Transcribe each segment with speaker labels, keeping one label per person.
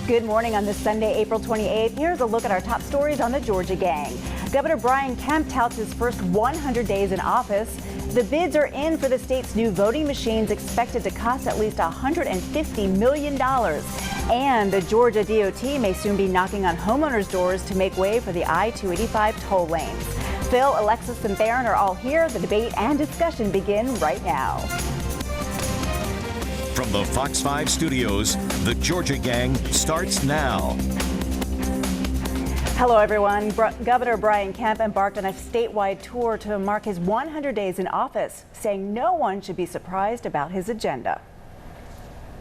Speaker 1: Good morning on this Sunday, April 28th. Here's a look at our top stories on the Georgia gang. Governor Brian Kemp touts his first 100 days in office. The bids are in for the state's new voting machines, expected to cost at least $150 million. And the Georgia DOT may soon be knocking on homeowners' doors to make way for the I-285 toll lanes. Phil, Alexis, and Theron are all here. The debate and discussion begin right now.
Speaker 2: From the Fox 5 studios, the Georgia Gang starts now.
Speaker 1: Hello, everyone. Governor Brian Kemp embarked on a statewide tour to mark his 100 days in office, saying no one should be surprised about his agenda.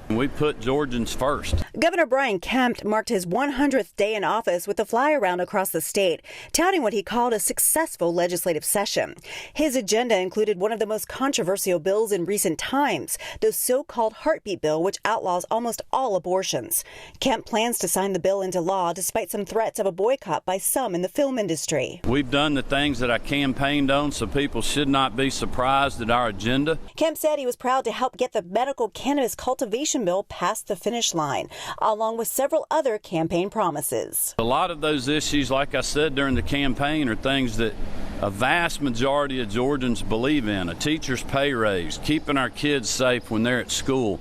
Speaker 3: We put Georgians first.
Speaker 1: Governor Brian Kemp marked his 100th day in office with a fly-around across the state, touting what he called a successful legislative session. His agenda included one of the most controversial bills in recent times, the so-called heartbeat bill, which outlaws almost all abortions. Kemp plans to sign the bill into law despite some threats of a boycott by some in the film industry.
Speaker 3: We've done the things that I campaigned on, so people should not be surprised at our agenda.
Speaker 1: Kemp said he was proud to help get the medical cannabis cultivation bill past the finish line, along with several other campaign promises.
Speaker 3: A lot of those issues, like I said during the campaign, are things that a vast majority of Georgians believe in. A teacher's pay raise, keeping our kids safe when they're at school,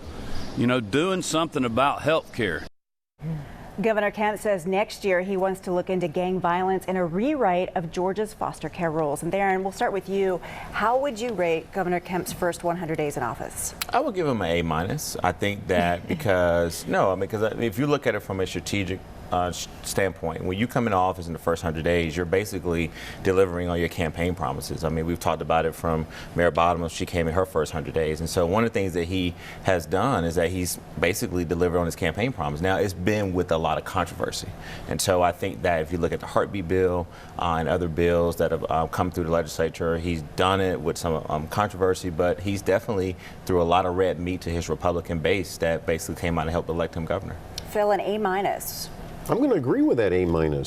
Speaker 3: doing something about health care.
Speaker 1: Governor Kemp says next year he wants to look into gang violence and a rewrite of Georgia's foster care rules. And Theron, we'll start with you. How would you rate Governor Kemp's first 100 days in office?
Speaker 4: I would give him an A-. I think that because if you look at it from a strategic standpoint, when you come into office in the first 100 days, you're basically delivering on your campaign promises. I mean, we've talked about it from Mayor Bottoms. She came in her first 100 days. And so one of the things that he has done is that he's basically delivered on his campaign promise. Now, it's been with a lot of controversy. And so I think that if you look at the heartbeat bill and other bills that have come through the legislature, he's done it with some controversy, but he's definitely threw a lot of red meat to his Republican base that basically came out and helped elect him governor.
Speaker 1: Phil, an A-.
Speaker 5: I'm going to agree with that A-.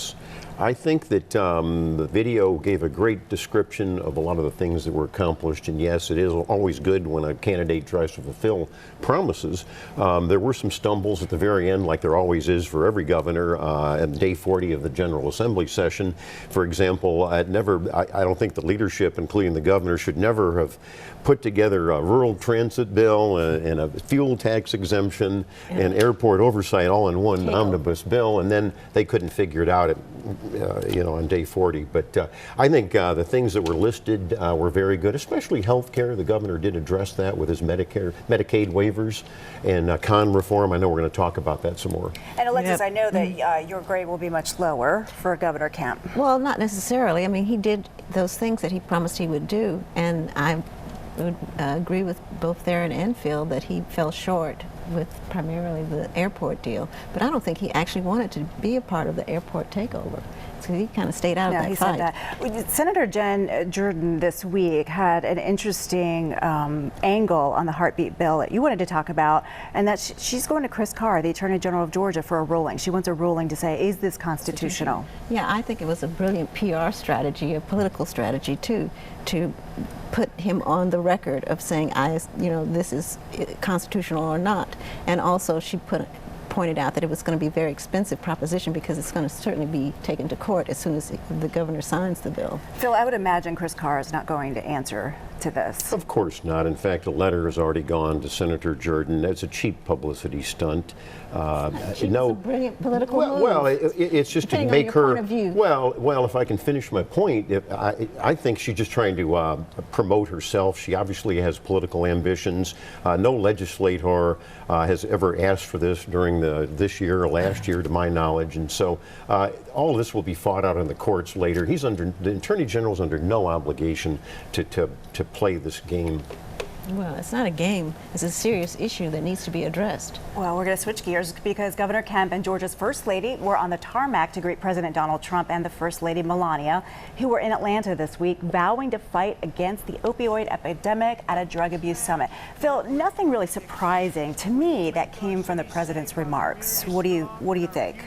Speaker 5: I think that the video gave a great description of a lot of the things that were accomplished, and yes, it is always good when a candidate tries to fulfill promises. There were some stumbles at the very end, like there always is for every governor, at day 40 of the General Assembly session. For example, I don't think the leadership, including the governor, should never have put together a rural transit bill and a fuel tax exemption and airport oversight all in one omnibus bill, and then they couldn't figure it out on day 40. But I think the things that were listed were very good, especially health care. The governor did address that with his Medicaid waivers and con reform. I know we're going to talk about that some more.
Speaker 1: And Alexis, I know that your grade will be much lower for Governor Kemp.
Speaker 6: Well, not necessarily. I mean, he did those things that he promised he would do, and I would agree with both Theron and Phil that he fell short with primarily the airport deal. But I don't think he actually wanted to be a part of the airport takeover. So he kind of stayed out of that fight.
Speaker 1: Said that. Senator Jen Jordan this week had an interesting angle on the heartbeat bill that you wanted to talk about, and that she's going to Chris Carr, the Attorney General of Georgia, for a ruling. She wants a ruling to say, is this constitutional? Yeah,
Speaker 6: I think it was a brilliant PR strategy, a political strategy too, to put him on the record of saying, this is constitutional or not. And also she pointed out that it was going to be a very expensive proposition because it's going to certainly be taken to court as soon as the governor signs the bill.
Speaker 1: Phil, I would imagine Chris Carr is not going to answer to this.
Speaker 5: Of course not. In fact, a letter has already gone to Senator Jordan. It's a cheap publicity stunt.
Speaker 6: It's a brilliant political move.
Speaker 5: Well, it's just to make her. Well, if I can finish my point, I think she's just trying to promote herself. She obviously has political ambitions. No legislator has ever asked for this during this year or last year, to my knowledge, and so all of this will be fought out in the courts later. The Attorney General's under no obligation to play this game.
Speaker 6: Well, it's not a game. It's a serious issue that needs to be addressed.
Speaker 1: Well, we're going to switch gears because Governor Kemp and Georgia's First Lady were on the tarmac to greet President Donald Trump and the First Lady Melania, who were in Atlanta this week vowing to fight against the opioid epidemic at a drug abuse summit. Phil, nothing really surprising to me that came from the president's remarks. What do you think?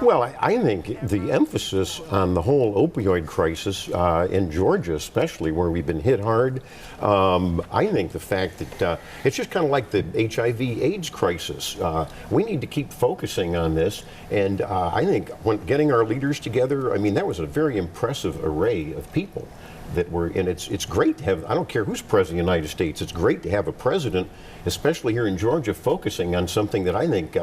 Speaker 5: Well, I think the emphasis on the whole opioid crisis in Georgia, especially where we've been hit hard, I think the fact that it's just kind of like the HIV/AIDS crisis. We need to keep focusing on this, and I think when getting our leaders together, I mean, that was a very impressive array of people that were, and it's great to have, I don't care who's president of the United States, it's great to have a president, especially here in Georgia, focusing on something that I think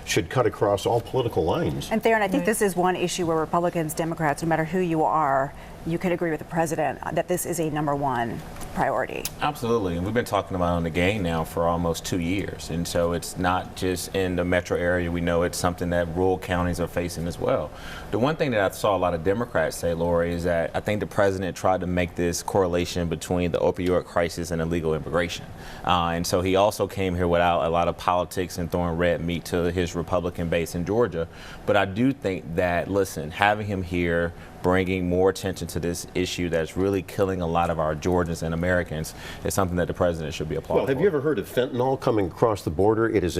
Speaker 5: should cut across all political lines.
Speaker 1: And Theron, I think this is one issue where Republicans, Democrats, no matter who you are, you could agree with the president that this is a #1 priority.
Speaker 4: Absolutely, and we've been talking about it on the gang now for almost 2 years, and so it's not just in the metro area. We know it's something that rural counties are facing as well. The one thing that I saw a lot of Democrats say, Lori, is that I think the president tried to make this correlation between the opioid crisis and illegal immigration, and so he also came here without a lot of politics and throwing red meat to his Republican base in Georgia. But I do think that, listen, having him here, bringing more attention to this issue that's really killing a lot of our Georgians and Americans is something that the president should be applauded.
Speaker 5: Well, have you ever heard of fentanyl coming across the border? It is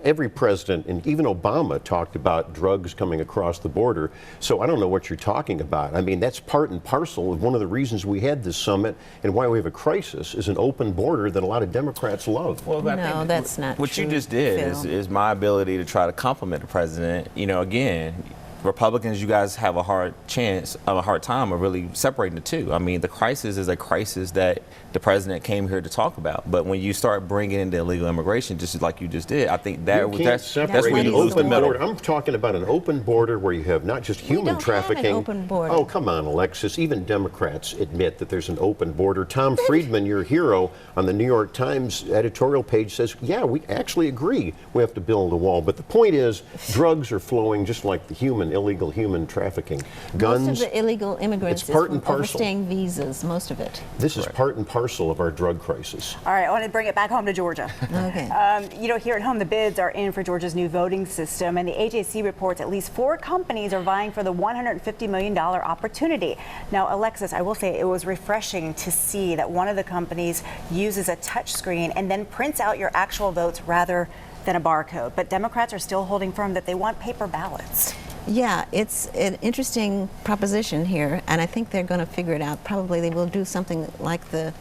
Speaker 5: every president, and even Obama, talked about drugs coming across the border. So I don't know what you're talking about. I mean, that's part and parcel of one of the reasons we had this summit and why we have a crisis is an open border that a lot of Democrats love.
Speaker 4: Well,
Speaker 6: No, that's not
Speaker 4: what
Speaker 6: true,
Speaker 4: you just did
Speaker 6: Phil.
Speaker 4: is my ability to try to compliment the president. You know, again, Republicans, you guys have a hard time of really separating the two. I mean, the crisis is a crisis that the president came here to talk about. But when you start bringing in the illegal immigration, just like you just did, I think that's where you lose the middle.
Speaker 5: I'm talking about an open border where you have not just human trafficking.
Speaker 6: Have an open border.
Speaker 5: Oh, come on, Alexis. Even Democrats admit that there's an open border. Tom Friedman, your hero, on the New York Times editorial page says, yeah, we actually agree we have to build a wall. But the point is, drugs are flowing just like the illegal human trafficking. Guns.
Speaker 6: Most of the illegal immigrants
Speaker 5: it's part
Speaker 6: is
Speaker 5: and
Speaker 6: from
Speaker 5: parcel.
Speaker 6: overstaying visas, most of it.
Speaker 5: This is part and parcel of our drug crisis.
Speaker 1: All right, I want to bring it back home to Georgia.
Speaker 6: Okay.
Speaker 1: You know, here at home, the bids are in for Georgia's new voting system, and the AJC reports at least 4 companies are vying for the $150 million opportunity. Now, Alexis, I will say it was refreshing to see that one of the companies uses a touch screen and then prints out your actual votes rather than a barcode. But Democrats are still holding firm that they want paper ballots.
Speaker 6: Yeah, it's an interesting proposition here, and I think they're going to figure it out. Probably they will do something like the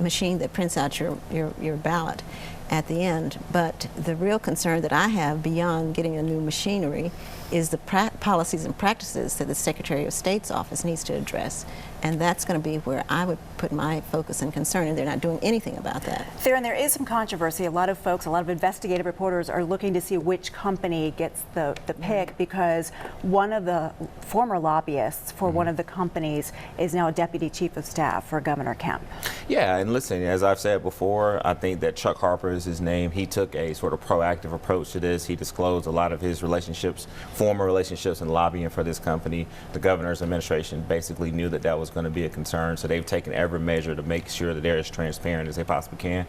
Speaker 6: machine that prints out your ballot at the end. But the real concern that I have beyond getting a new machinery is the policies and practices that the Secretary of State's office needs to address. And that's going to be where I would put my focus and concern, and they're not doing anything about that.
Speaker 1: Theron, there is some controversy. A lot of folks, a lot of investigative reporters are looking to see which company gets the pick because one of the former lobbyists for one of the companies is now a deputy chief of staff for Governor Kemp.
Speaker 4: Yeah, and listen, as I've said before, I think that Chuck Harper is his name. He took a sort of proactive approach to this. He disclosed a lot of his relationships, former relationships in lobbying for this company. The governor's administration basically knew that that was going to be a concern, so they've taken every measure to make sure that they're as transparent as they possibly can.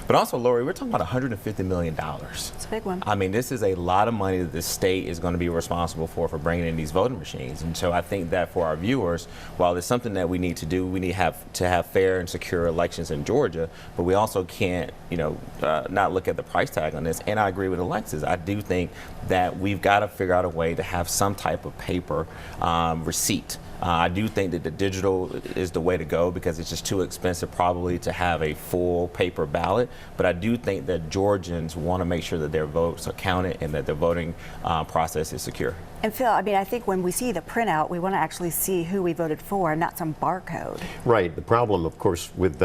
Speaker 4: But also, Lori, we're talking about $150 million.
Speaker 1: It's a big one.
Speaker 4: I mean, this is a lot of money that the state is going to be responsible for bringing in these voting machines. And so I think that for our viewers, while it's something that we need to do, we need to have fair and secure elections in Georgia, but we also can't, not look at the price tag on this. And I agree with Alexis. I do think that we've got to figure out a way to have some type of paper receipt. I do think that the digital is the way to go because it's just too expensive probably to have a full paper ballot. But I do think that Georgians want to make sure that their votes are counted and that the voting process is secure.
Speaker 1: And Phil, I mean, I think when we see the printout, we want to actually see who we voted for and not some barcode.
Speaker 5: Right. The problem, of course, with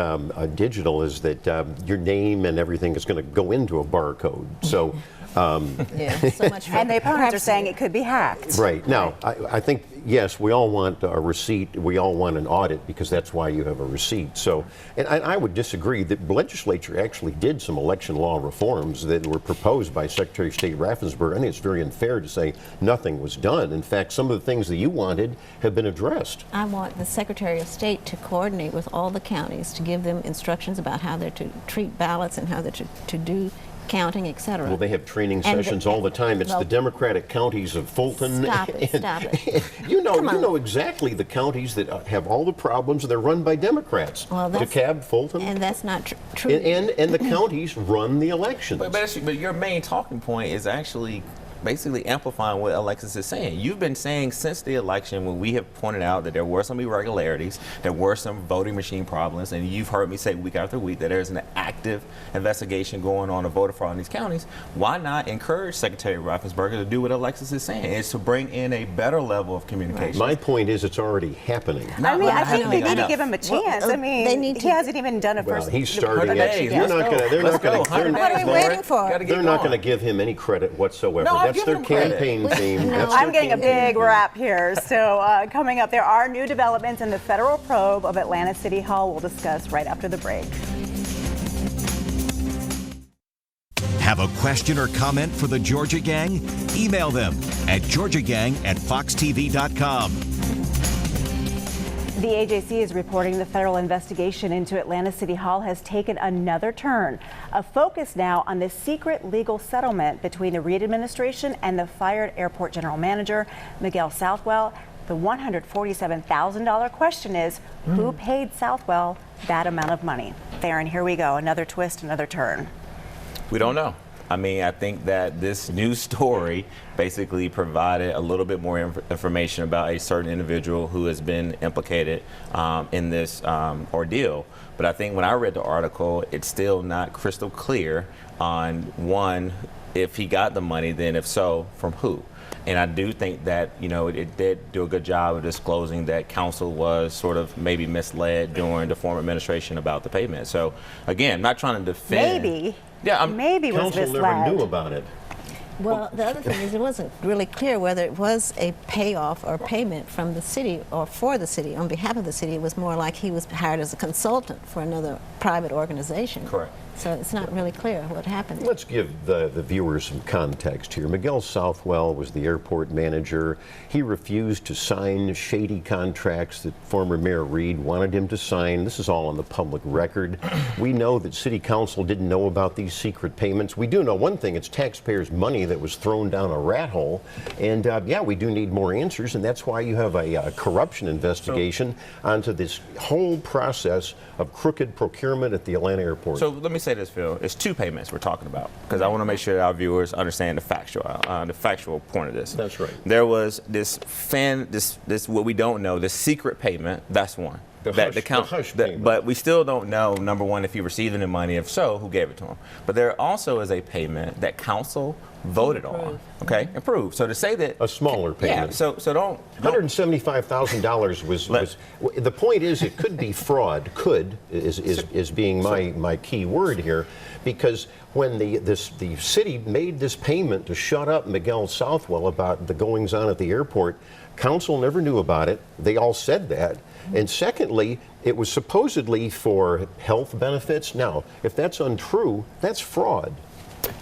Speaker 5: digital is that your name and everything is going to go into a barcode. So.
Speaker 6: Yeah, so much
Speaker 1: And the opponents are saying it could be hacked.
Speaker 5: Right. Now, I think, yes, we all want a receipt. We all want an audit because that's why you have a receipt. So, and I would disagree. The legislature actually did some election law reforms that were proposed by Secretary of State Raffensperger. I think it's very unfair to say nothing was done. In fact, some of the things that you wanted have been addressed.
Speaker 6: I want the Secretary of State to coordinate with all the counties to give them instructions about how they're to treat ballots and how they're to do counting, etc.
Speaker 5: Well, they have training sessions all the time. It's the Democratic counties of Fulton.
Speaker 6: Stop it.
Speaker 5: You know exactly the counties that have all the problems. They're run by Democrats.
Speaker 6: Well,
Speaker 5: DeKalb, Fulton.
Speaker 6: And that's not true.
Speaker 5: And the counties run the elections.
Speaker 4: But your main talking point is actually basically amplifying what Alexis is saying. You've been saying since the election, when we have pointed out that there were some irregularities, there were some voting machine problems, and you've heard me say week after week that there's an active investigation going on of voter fraud in these counties. Why not encourage Secretary Raffensperger to do what Alexis is saying? It's to bring in a better level of communication.
Speaker 5: My point is it's already happening.
Speaker 1: I mean, I think they need to give him a chance. I mean, he hasn't even done a first.
Speaker 5: He's starting it.
Speaker 4: They're not going to.
Speaker 6: What are we waiting for?
Speaker 5: They're not going to give him any credit whatsoever.
Speaker 4: No,
Speaker 5: That's their campaign theme.
Speaker 1: I'm getting a big rap here. So coming up, there are new developments in the federal probe of Atlanta City Hall. We'll discuss right after the break.
Speaker 2: Have a question or comment for the Georgia Gang? Email them at georgiagang@foxtv.com.
Speaker 1: The AJC is reporting the federal investigation into Atlanta City Hall has taken another turn. A focus now on the secret legal settlement between the Reid administration and the fired airport general manager, Miguel Southwell. The $147,000 question is, who paid Southwell that amount of money? Theron, here we go. Another twist, another turn.
Speaker 4: We don't know. I mean, I think that this new story basically provided a little bit more information about a certain individual who has been implicated in this ordeal. But I think when I read the article, it's still not crystal clear on, one, if he got the money, then if so, from who. And I do think that, you know, it did do a good job of disclosing that counsel was sort of maybe misled during the former administration about the payment. So, again, not trying to defend.
Speaker 1: Maybe.
Speaker 4: Yeah,
Speaker 1: maybe was
Speaker 5: Counsel
Speaker 1: misled.
Speaker 5: never knew about it.
Speaker 6: Well, the other thing is it wasn't really clear whether it was a payoff or payment from the city or for the city on behalf of the city. It was more like he was hired as a consultant for another private organization.
Speaker 4: Correct.
Speaker 6: So it's not really clear what happened.
Speaker 5: Let's give the viewers some context here. Miguel Southwell was the airport manager. He refused to sign shady contracts that former Mayor Reid wanted him to sign. This is all on the public record. We know that City Council didn't know about these secret payments. We do know one thing, it's taxpayers' money that was thrown down a rat hole. And yeah, we do need more answers, and that's why you have a corruption investigation onto this whole process of crooked procurement at the Atlanta airport.
Speaker 4: So let me say this, Phil. It's two payments we're talking about, because I want to make sure that our viewers understand the factual point of this.
Speaker 5: That's right.
Speaker 4: There was this what we don't know, the secret payment. That's one.
Speaker 5: The hush payment.
Speaker 4: But we still don't know, number one, if he received any money. If so, who gave it to him? But there also is a payment that council voted on, okay, approved. So to say that
Speaker 5: a smaller payment.
Speaker 4: Yeah. So don't.
Speaker 5: $175,000 was. The point is, it could be fraud. Could is being my key word here, because when the city made this payment to shut up Miguel Southwell about the goings on at the airport, council never knew about it. They all said that. And secondly, it was supposedly for health benefits. Now, if that's untrue, that's fraud.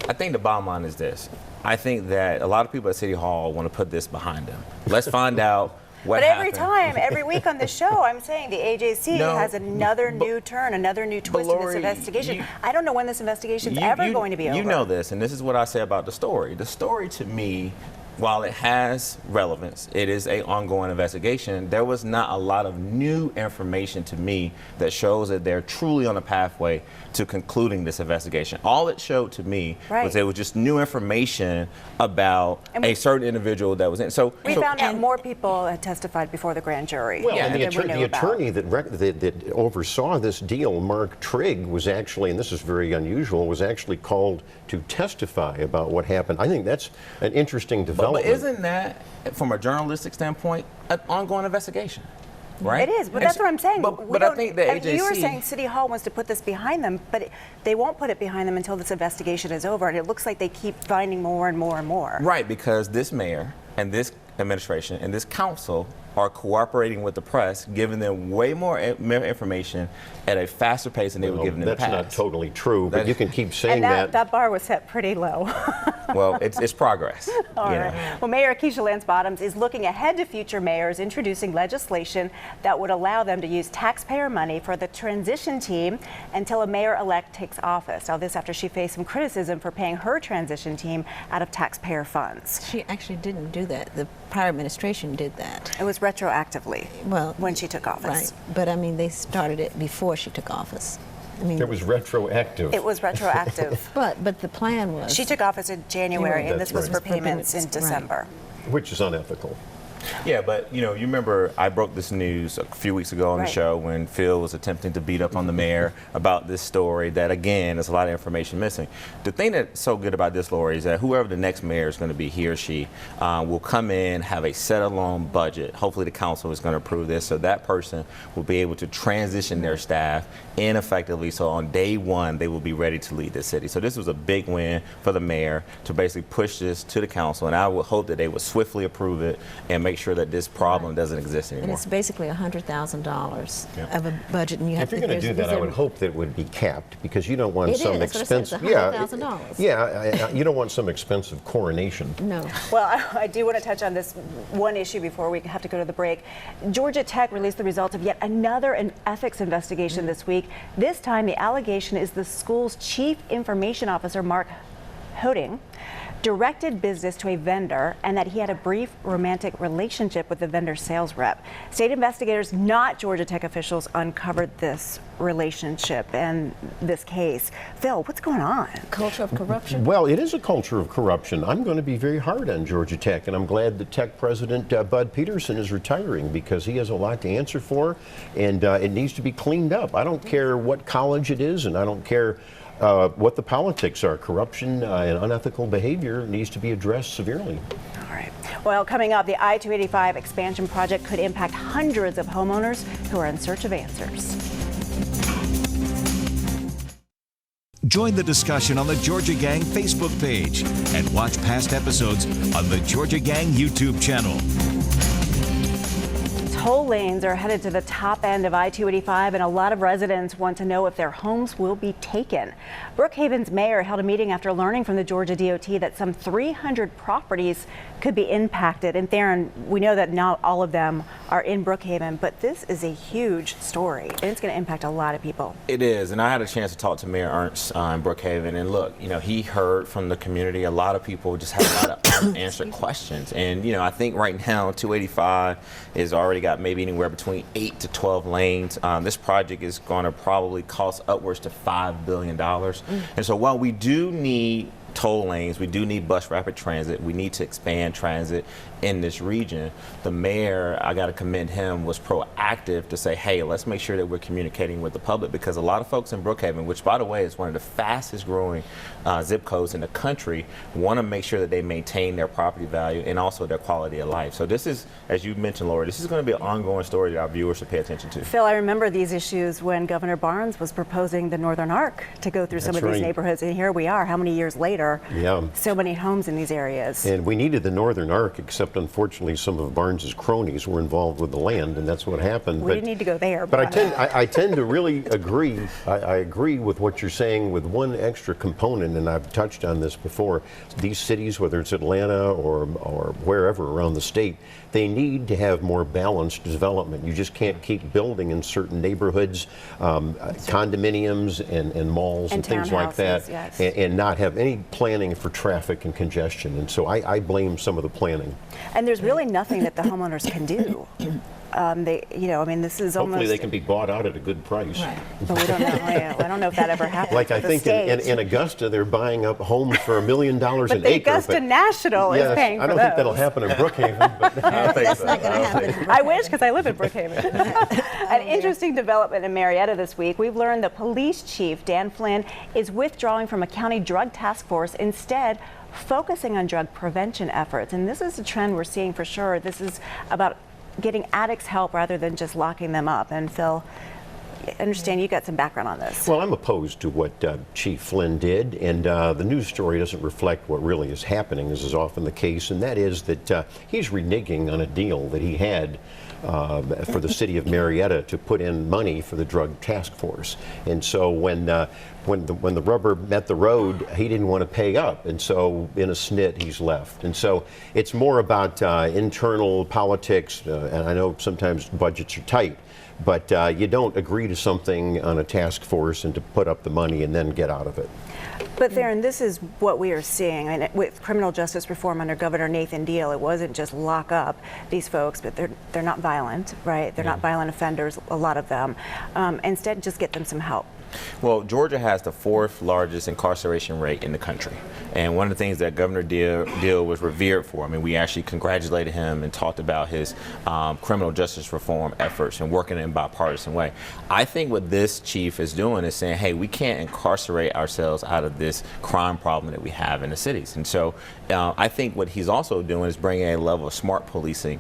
Speaker 4: I think the bottom line is this. I think that a lot of people at City Hall want to put this behind them. Let's find out what happened.
Speaker 1: Every week on the show, I'm saying the AJC has another new turn, another new twist in this investigation. I don't know when this investigation is ever going to be over.
Speaker 4: You know this, and this is what I say about the story. The story, to me, while it has relevance, it is an ongoing investigation. There was not a lot of new information to me that shows that they're truly on a pathway to concluding this investigation. All it showed to me was it was just new information about a certain individual that was in. So
Speaker 1: we found out more people had testified before the grand jury.
Speaker 5: Well, and the attorney that oversaw this deal, Marc Trigg, was actually, and this is very unusual, was actually called to testify about what happened. I think that's an interesting development.
Speaker 4: But isn't that, from a journalistic standpoint, an ongoing investigation? Right?
Speaker 1: It is, but that's what I'm saying.
Speaker 4: But I think the AJC...
Speaker 1: You were saying City Hall wants to put this behind them, but they won't put it behind them until this investigation is over, and it looks like they keep finding more and more and more.
Speaker 4: Right, because this mayor and this administration and this council are cooperating with the press, giving them way more information at a faster pace than they were given in the past.
Speaker 5: That's not totally true, but you can keep saying
Speaker 1: and that bar was set pretty low.
Speaker 4: Well, it's progress.
Speaker 1: All right. Well, Mayor Keisha Lance Bottoms is looking ahead to future mayors introducing legislation that would allow them to use taxpayer money for the transition team until a mayor-elect takes office. Now, this after she faced some criticism for paying her transition team out of taxpayer funds.
Speaker 6: She actually didn't do that. The prior administration did that.
Speaker 1: It was retroactively,
Speaker 6: well,
Speaker 1: when she took office.
Speaker 6: Right, but I mean, they started it before she took office. I mean,
Speaker 5: It was retroactive.
Speaker 7: It was retroactive.
Speaker 6: but the plan was
Speaker 7: She took office in January, and this was
Speaker 5: That's
Speaker 7: for payments in December.
Speaker 5: Which is unethical.
Speaker 4: Yeah, but you remember I broke this news a few weeks ago on the show when Phil was attempting to beat up on the mayor about this story that, again, there's a lot of information missing. The thing that's so good about this, Lori, is that whoever the next mayor is going to be, he or she, will come in, have a set-alone budget. Hopefully the council is going to approve this, so that person will be able to transition their staff in effectively, so on day one, they will be ready to lead the city. So this was a big win for the mayor to basically push this to the council, and I would hope that they would swiftly approve it and make sure that this problem doesn't exist anymore.
Speaker 6: And it's basically $100,000 of a budget, and you have
Speaker 5: If you're going to do that, I would hope that it would be capped, because you don't want some expensive. You don't want some expensive coronation.
Speaker 6: No.
Speaker 1: Well, I do want to touch on this one issue before we have to go to the break. Georgia Tech released the results of yet another ethics investigation this week. This time, the allegation is the school's chief information officer, Marc Hooding, directed business to a vendor and that he had a brief romantic relationship with the vendor's sales rep. State investigators, not Georgia Tech officials, uncovered this relationship and this case. Phil, what's going on?
Speaker 6: Culture of corruption?
Speaker 5: Well, it is a culture of corruption. I'm going to be very hard on Georgia Tech, and I'm glad that Tech President Bud Peterson is retiring, because he has a lot to answer for, and it needs to be cleaned up. I don't care what college it is, and I don't care what the politics are. Corruption and unethical behavior needs to be addressed severely.
Speaker 1: All right. Well, coming up, the I-285 expansion project could impact hundreds of homeowners who are in search of answers.
Speaker 2: Join the discussion on the Georgia Gang Facebook page and watch past episodes on the Georgia Gang YouTube channel.
Speaker 1: Toll lanes are headed to the top end of I-285, and a lot of residents want to know if their homes will be taken. Brookhaven's mayor held a meeting after learning from the Georgia DOT that some 300 properties could be impacted. And Theron, we know that not all of them are in Brookhaven, but this is a huge story, and it's going to impact a lot of people.
Speaker 4: It is, and I had a chance to talk to Mayor Ernst in Brookhaven, and look, he heard from the community. A lot of people just have a lot of unanswered questions, and I think right now 285 is already got maybe anywhere between 8 to 12 lanes. This project is going to probably cost upwards to $5 billion. And so while we do need toll lanes, we do need bus rapid transit, we need to expand transit in this region, the mayor, I got to commend him, was proactive to say, hey, let's make sure that we're communicating with the public, because a lot of folks in Brookhaven, which by the way is one of the fastest growing zip codes in the country, want to make sure that they maintain their property value and also their quality of life. So this is, as you mentioned, Laura, this is going to be an ongoing story that our viewers should pay attention to.
Speaker 1: Phil, I remember these issues when Governor Barnes was proposing the Northern Arc to go through some of these neighborhoods, and here we are, how many years later? So many homes in these areas.
Speaker 5: And we needed the Northern Arc, except unfortunately some of Barnes's cronies were involved with the land, and that's what happened.
Speaker 1: We didn't need to go there.
Speaker 5: But I tend to really agree. I agree with what you're saying, with one extra component, and I've touched on this before. These cities, whether it's Atlanta or wherever around the state, they need to have more balanced development. You just can't keep building in certain neighborhoods, condominiums and malls and things like that, and not have any planning for traffic and congestion. And so I blame some of the planning.
Speaker 1: And there's really nothing that the homeowners can do. This is almost...
Speaker 5: Hopefully they can be bought out at a good price.
Speaker 1: Right. But we don't know. I don't know if that ever happens.
Speaker 5: Like I think in Augusta, they're buying up homes for $1 million an acre.
Speaker 1: Augusta National is paying for
Speaker 5: I don't think that'll happen in Brookhaven. But
Speaker 6: that's not going to happen.
Speaker 1: I wish, because I live in Brookhaven. An interesting development in Marietta this week. We've learned the police chief, Dan Flynn, is withdrawing from a county drug task force, instead focusing on drug prevention efforts. And this is a trend we're seeing for sure. This is about getting addicts help rather than just locking them up. And Phil, I understand you got some background on this.
Speaker 5: Well, I'm opposed to what Chief Flynn did, and the news story doesn't reflect what really is happening, as is often the case, and that is that he's reneging on a deal that he had for the city of Marietta to put in money for the drug task force. And so when the rubber met the road, he didn't want to pay up, and so in a snit he's left. And so it's more about internal politics, and I know sometimes budgets are tight, but you don't agree to something on a task force and to put up the money and then get out of it.
Speaker 1: But Theron, this is what we are seeing. I mean, with criminal justice reform under Governor Nathan Deal, it wasn't just lock up these folks, but they're not violent, right? They're not violent offenders, a lot of them. Instead, just get them some help.
Speaker 4: Well, Georgia has the 4th largest incarceration rate in the country. And one of the things that Governor Deal was revered for, I mean, we actually congratulated him and talked about his criminal justice reform efforts and working in a bipartisan way. I think what this chief is doing is saying, hey, we can't incarcerate ourselves out of this crime problem that we have in the cities. And so I think what he's also doing is bringing a level of smart policing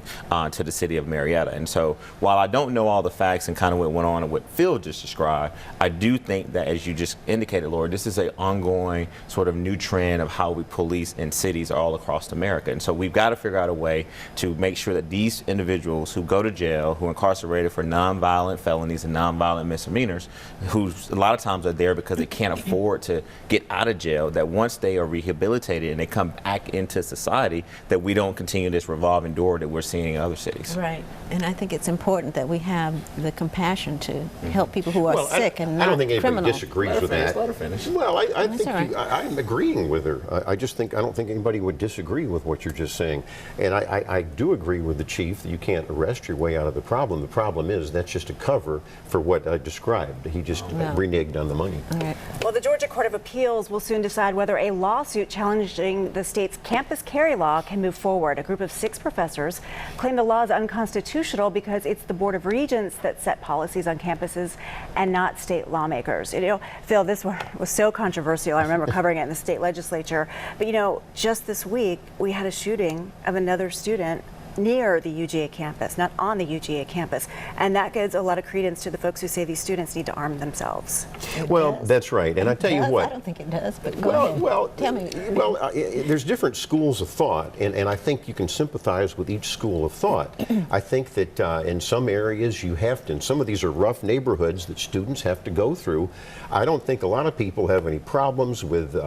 Speaker 4: to the city of Marietta. And so while I don't know all the facts and kind of what went on and what Phil just described, I do think that, as you just indicated, Laura, this is an ongoing sort of new trend of how we police in cities all across America. And so we've got to figure out a way to make sure that these individuals who go to jail, who are incarcerated for nonviolent felonies and nonviolent misdemeanors, who a lot of times are there because they can't afford to get out of jail, that once they are rehabilitated and they come back into society, that we don't continue this revolving door that we're seeing in other cities.
Speaker 6: Right. And I think it's important that we have the compassion to help people who are sick and not
Speaker 5: I don't think anybody
Speaker 6: criminal.
Speaker 5: disagrees with that.
Speaker 4: Let her finish.
Speaker 5: Well, I think
Speaker 6: all right.
Speaker 5: I'm agreeing with her. I don't think anybody would disagree with what you're just saying. And I do agree with the chief that you can't arrest your way out of the problem. The problem is that's just a cover for what I described. He just reneged on the money.
Speaker 6: All right.
Speaker 1: Well, the Georgia Court of Appeals will soon decide whether a lawsuit challenging the state's campus carry law can move forward. A group of 6 professors claim the law is unconstitutional because it's the Board of Regents that set policies on campuses and not state lawmakers. You know, Phil, this was so controversial. I remember covering it in the state legislature. But, you know, just this week, we had a shooting of another student near the UGA campus, not on the UGA campus. And that gives a lot of credence to the folks who say these students need to arm themselves.
Speaker 5: Well, that's right. And I tell you what.
Speaker 6: I don't think it does, but go ahead. Tell me.
Speaker 5: Well, there's different schools of thought, and I think you can sympathize with each school of thought. I think that in some areas you have to, and some of these are rough neighborhoods that students have to go through. I don't think a lot of people have any problems with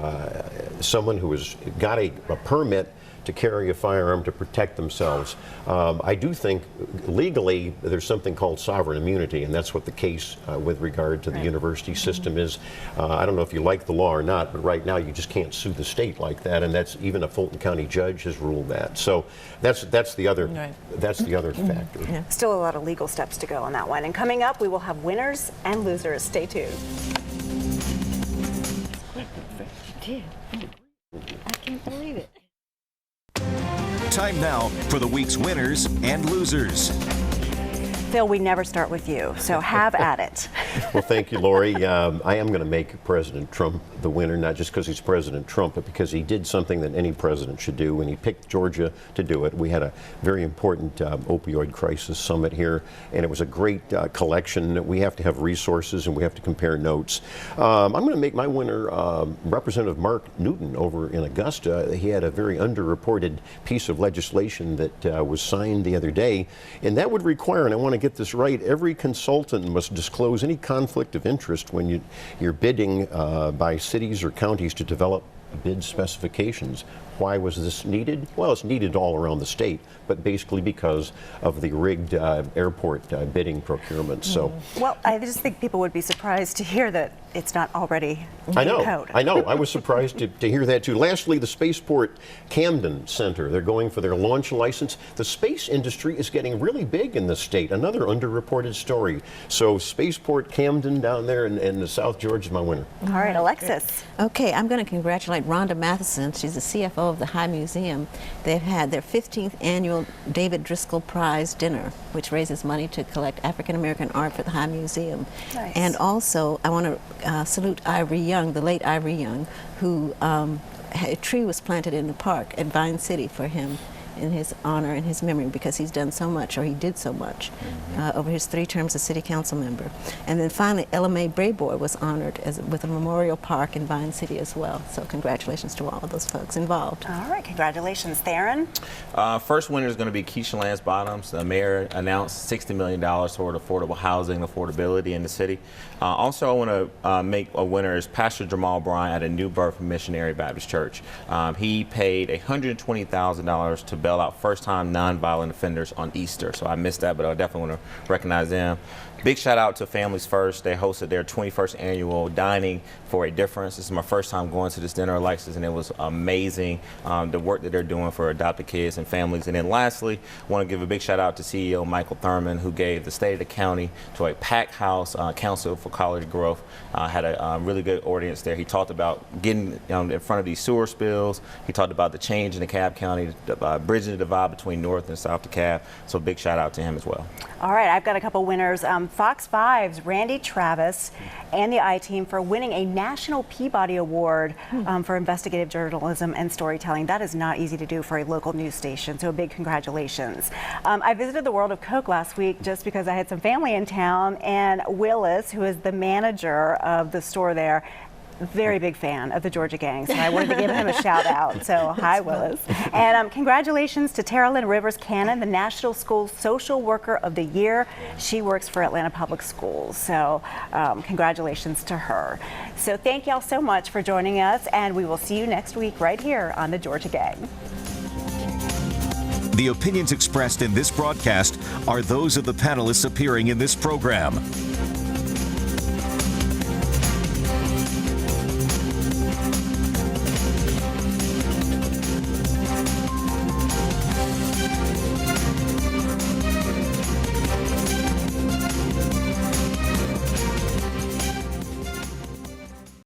Speaker 5: someone who has got a permit to carry a firearm to protect themselves. I do think legally there's something called sovereign immunity, and that's what the case with regard to the university system is. I don't know if you like the law or not, but right now you just can't sue the state like that, and that's even a Fulton County judge has ruled that. So that's the other factor.
Speaker 6: Yeah.
Speaker 1: Still a lot of legal steps to go on that one. And coming up, we will have winners and losers. Stay tuned.
Speaker 6: I can't believe it.
Speaker 2: Time now for the week's winners and losers.
Speaker 1: Phil, we never start with you, so have at it.
Speaker 5: Well, thank you, Lori. I am going to make President Trump the winner, not just because he's President Trump, but because he did something that any president should do, and he picked Georgia to do it. We had a very important opioid crisis summit here, and it was a great collection. We have to have resources, and we have to compare notes. I'm going to make my winner Representative Marc Newton over in Augusta. He had a very underreported piece of legislation that was signed the other day, and that would require, and I want to get this right, every consultant must disclose any conflict of interest when you're bidding by cities or counties to develop bid specifications. Why was this needed? Well, it's needed all around the state, but basically because of the rigged airport bidding procurement. So,
Speaker 1: well, I just think people would be surprised to hear that it's not already in code.
Speaker 5: I know. I was surprised to hear that too. Lastly, the Spaceport Camden Center. They're going for their launch license. The space industry is getting really big in the state. Another underreported story. So Spaceport Camden down there in the South Georgia is my winner.
Speaker 1: All right, Alexis.
Speaker 6: Okay, I'm going to congratulate Rhonda Matheson. She's the CFO of the High Museum. They've had their 15th annual David Driscoll Prize dinner, which raises money to collect African American art for the High Museum.
Speaker 1: Nice.
Speaker 6: And also, I want to salute Ivory Young, the late Ivory Young, who a tree was planted in the park at Vine City for him in his honor and his memory, because he's done so much, or he did so much, over his 3 terms as city council member. And then finally, Ella Mae Brayboy was honored with a memorial park in Vine City as well. So congratulations to all of those folks involved.
Speaker 1: All right, congratulations, Theron.
Speaker 4: First winner is going to be Keisha Lance Bottoms. The mayor announced $60 million toward affordable housing, affordability in the city. Also, I want to make a winner is Pastor Jamal Bryan at a New Birth Missionary Baptist Church. He paid $120,000 to bail out first-time nonviolent offenders on Easter. So I missed that, but I definitely want to recognize them. Big shout out to Families First. They hosted their 21st annual Dining for a Difference. This is my first time going to this dinner, Alexis, and it was amazing, the work that they're doing for adopted kids and families. And then lastly, I want to give a big shout out to CEO Michael Thurman, who gave the state of the county to a packed house, Council for College Growth. Had a really good audience there. He talked about getting in front of these sewer spills. He talked about the change in DeKalb County, bridging the divide between North and South DeKalb. So big shout out to him as well.
Speaker 1: All right, I've got a couple winners. Fox 5's Randy Travis and the I-Team for winning a National Peabody Award for investigative journalism and storytelling. That is not easy to do for a local news station, so a big congratulations. I visited the World of Coke last week just because I had some family in town, and Willis, who is the manager of the store there, very big fan of the Georgia Gang, so I wanted to give him a shout out. So hi, Willis. And congratulations to Tara Lynn Rivers Cannon, the National School Social Worker of the Year. She works for Atlanta Public Schools, so congratulations to her. So thank y'all so much for joining us, and we will see you next week right here on the Georgia Gang.
Speaker 2: The opinions expressed in this broadcast are those of the panelists appearing in this program.